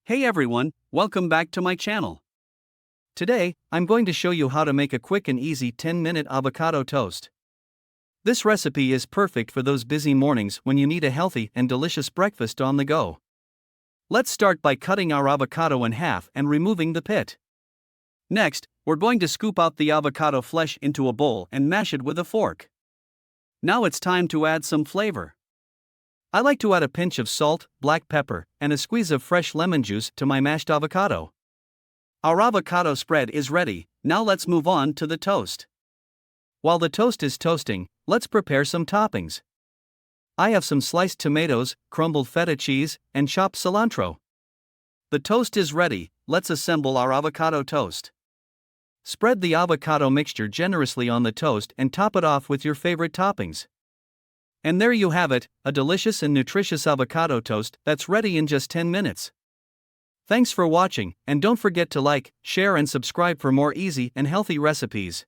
Hey everyone, welcome back to my channel. Today, I'm going to show you how to make a quick and easy 10-minute avocado toast. This recipe is perfect for those busy mornings when you need a healthy and delicious breakfast on the go. Let's start by cutting our avocado in half and removing the pit. Next, we're going to scoop out the avocado flesh into a bowl and mash it with a fork. Now it's time to add some flavor. I like to add a pinch of salt, black pepper, and a squeeze of fresh lemon juice to my mashed avocado. Our avocado spread is ready, now let's move on to the toast. While the toast is toasting, let's prepare some toppings. I have some sliced tomatoes, crumbled feta cheese, and chopped cilantro. The toast is ready, let's assemble our avocado toast. Spread the avocado mixture generously on the toast and top it off with your favorite toppings. And there you have it, a delicious and nutritious avocado toast that's ready in just 10 minutes. Thanks for watching, and don't forget to like, share and subscribe for more easy and healthy recipes.